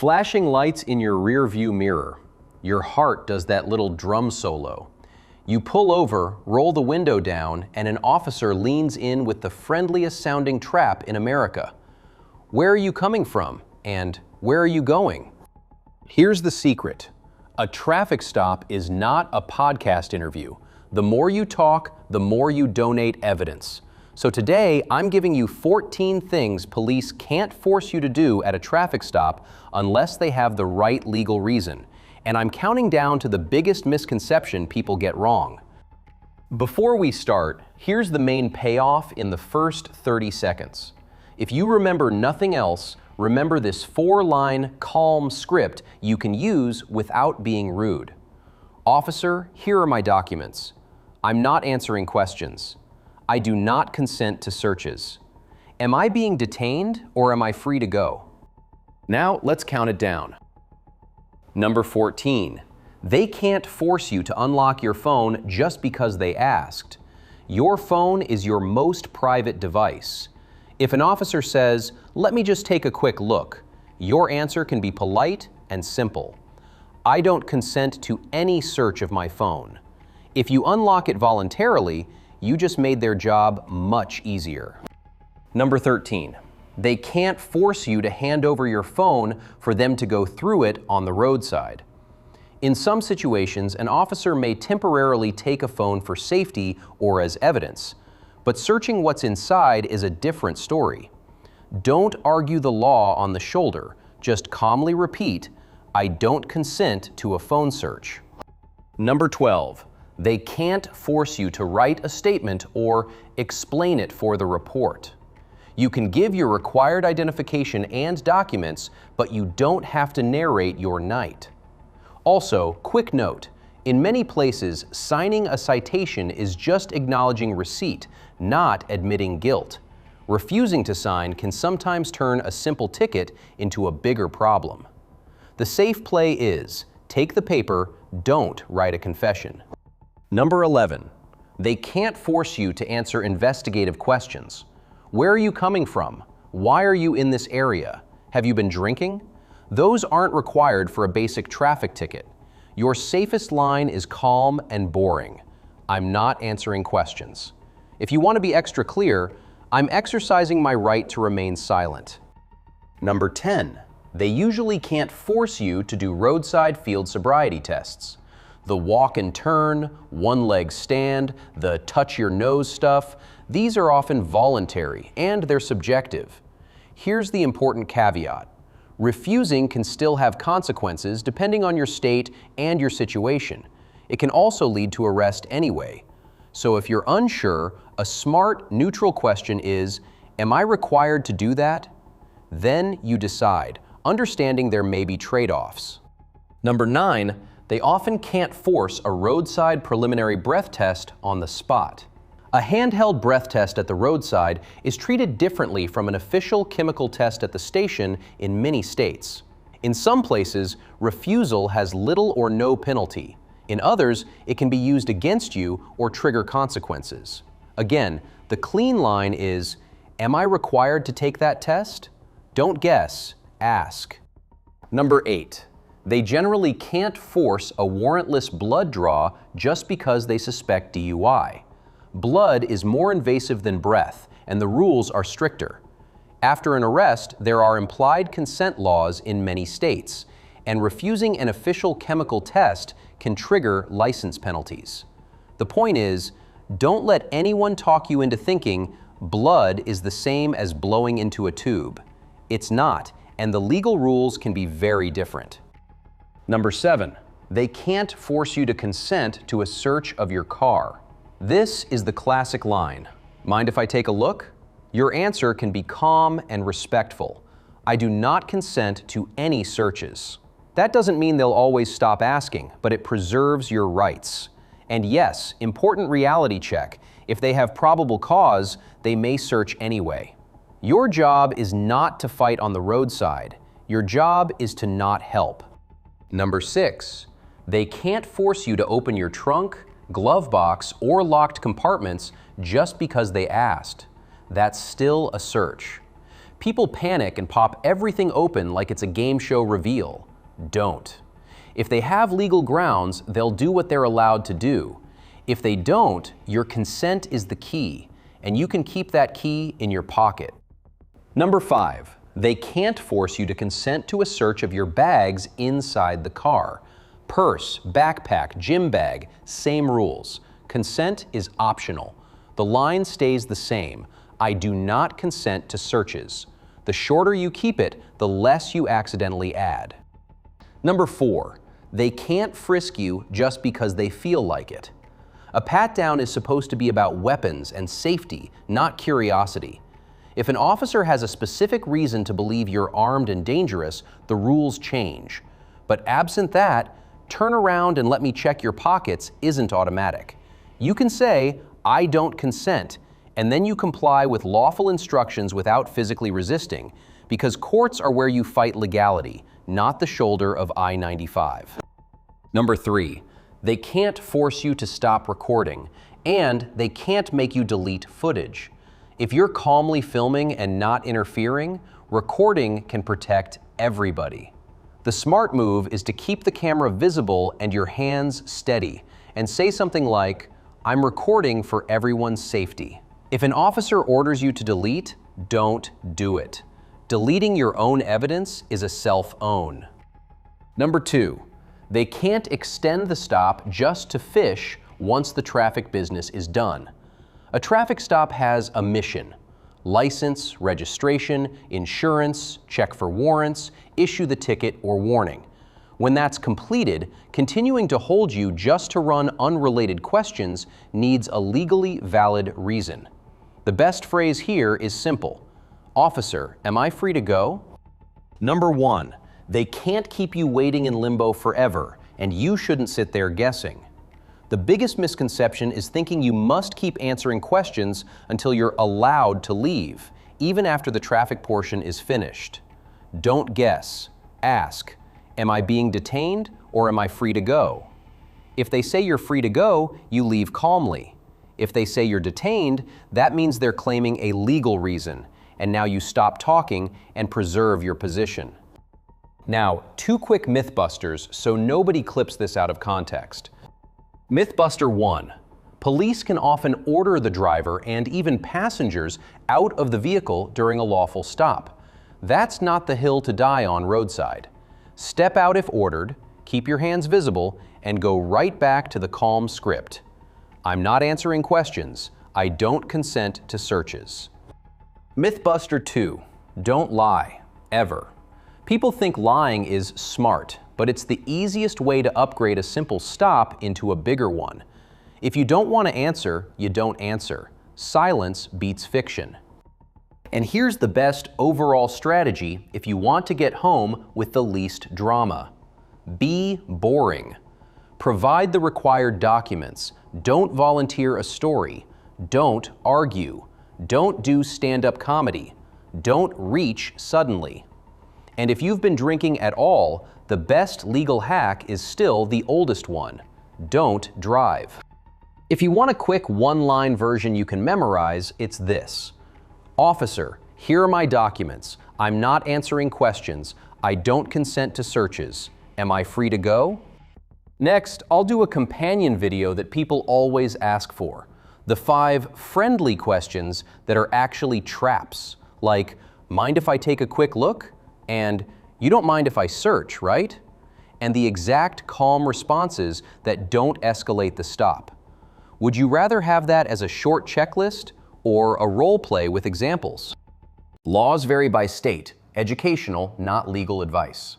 Flashing lights in your rear view mirror. Your heart does that little drum solo. You pull over, roll the window down, and an officer leans in with the friendliest sounding trap in America. Where are you coming from? And where are you going? Here's the secret. A traffic stop is not a podcast interview. The more you talk, the more you donate evidence. So today, I'm giving you 14 things police can't force you to do at a traffic stop unless they have the right legal reason. And I'm counting down to the biggest misconception people get wrong. Before we start, here's the main payoff in the first 30 seconds. If you remember nothing else, remember this 4-line calm script you can use without being rude. Officer, here are my documents. I'm not answering questions. I do not consent to searches. Am I being detained or am I free to go? Now let's count it down. Number 14. They can't force you to unlock your phone just because they asked. Your phone is your most private device. If an officer says, "Let me just take a quick look," your answer can be polite and simple. I don't consent to any search of my phone. If you unlock it voluntarily, you just made their job much easier. Number 13. They can't force you to hand over your phone for them to go through it on the roadside. In some situations, an officer may temporarily take a phone for safety or as evidence, but searching what's inside is a different story. Don't argue the law on the shoulder. Just calmly repeat, "I don't consent to a phone search." Number 12. They can't force you to write a statement or explain it for the report. You can give your required identification and documents, but you don't have to narrate your night. Also, quick note, in many places, signing a citation is just acknowledging receipt, not admitting guilt. Refusing to sign can sometimes turn a simple ticket into a bigger problem. The safe play is, take the paper, don't write a confession. Number 11. They can't force you to answer investigative questions. Where are you coming from? Why are you in this area? Have you been drinking? Those aren't required for a basic traffic ticket. Your safest line is calm and boring. I'm not answering questions. If you want to be extra clear, I'm exercising my right to remain silent. Number 10. They usually can't force you to do roadside field sobriety tests. The walk and turn, one-leg stand, the touch your nose stuff, these are often voluntary and they're subjective. Here's the important caveat. Refusing can still have consequences depending on your state and your situation. It can also lead to arrest anyway. So if you're unsure, a smart, neutral question is, am I required to do that? Then you decide, understanding there may be trade-offs. Number 9, they often can't force a roadside preliminary breath test on the spot. A handheld breath test at the roadside is treated differently from an official chemical test at the station in many states. In some places, refusal has little or no penalty. In others, it can be used against you or trigger consequences. Again, the clean line is, am I required to take that test? Don't guess, ask. Number 8. They generally can't force a warrantless blood draw just because they suspect DUI. Blood is more invasive than breath, and the rules are stricter. After an arrest, there are implied consent laws in many states, and refusing an official chemical test can trigger license penalties. The point is, don't let anyone talk you into thinking blood is the same as blowing into a tube. It's not, and the legal rules can be very different. Number 7, they can't force you to consent to a search of your car. This is the classic line. Mind if I take a look? Your answer can be calm and respectful. I do not consent to any searches. That doesn't mean they'll always stop asking, but it preserves your rights. And yes, important reality check. If they have probable cause, they may search anyway. Your job is not to fight on the roadside. Your job is to not help. Number 6, they can't force you to open your trunk, glove box, or locked compartments just because they asked. That's still a search. People panic and pop everything open like it's a game show reveal. Don't. If they have legal grounds, they'll do what they're allowed to do. If they don't, your consent is the key, and you can keep that key in your pocket. Number 5, they can't force you to consent to a search of your bags inside the car. Purse, backpack, gym bag, same rules. Consent is optional. The line stays the same. I do not consent to searches. The shorter you keep it, the less you accidentally add. Number 4, they can't frisk you just because they feel like it. A pat-down is supposed to be about weapons and safety, not curiosity. If an officer has a specific reason to believe you're armed and dangerous, the rules change. But absent that, turn around and let me check your pockets isn't automatic. You can say, I don't consent, and then you comply with lawful instructions without physically resisting, because courts are where you fight legality, not the shoulder of I-95. Number 3, they can't force you to stop recording, and they can't make you delete footage. If you're calmly filming and not interfering, recording can protect everybody. The smart move is to keep the camera visible and your hands steady, and say something like, I'm recording for everyone's safety. If an officer orders you to delete, don't do it. Deleting your own evidence is a self-own. Number 2, they can't extend the stop just to fish once the traffic business is done. A traffic stop has a mission: license, registration, insurance, check for warrants, issue the ticket or warning. When that's completed, continuing to hold you just to run unrelated questions needs a legally valid reason. The best phrase here is simple. Officer, am I free to go? Number 1, they can't keep you waiting in limbo forever, and you shouldn't sit there guessing. The biggest misconception is thinking you must keep answering questions until you're allowed to leave, even after the traffic portion is finished. Don't guess. Ask, am I being detained or am I free to go? If they say you're free to go, you leave calmly. If they say you're detained, that means they're claiming a legal reason, and now you stop talking and preserve your position. Now, 2 quick mythbusters so nobody clips this out of context. Mythbuster 1. Police can often order the driver and even passengers out of the vehicle during a lawful stop. That's not the hill to die on roadside. Step out if ordered, keep your hands visible, and go right back to the calm script. I'm not answering questions. I don't consent to searches. Mythbuster 2. Don't lie, ever. People think lying is smart, but it's the easiest way to upgrade a simple stop into a bigger one. If you don't want to answer, you don't answer. Silence beats fiction. And here's the best overall strategy if you want to get home with the least drama. Be boring. Provide the required documents. Don't volunteer a story. Don't argue. Don't do stand-up comedy. Don't reach suddenly. And if you've been drinking at all, the best legal hack is still the oldest one. Don't drive. If you want a quick one-line version you can memorize, it's this. Officer, here are my documents. I'm not answering questions. I don't consent to searches. Am I free to go? Next, I'll do a companion video that people always ask for. The 5 friendly questions that are actually traps, like, mind if I take a quick look? And you don't mind if I search, right? And the exact calm responses that don't escalate the stop. Would you rather have that as a short checklist or a role play with examples? Laws vary by state. Educational, not legal advice.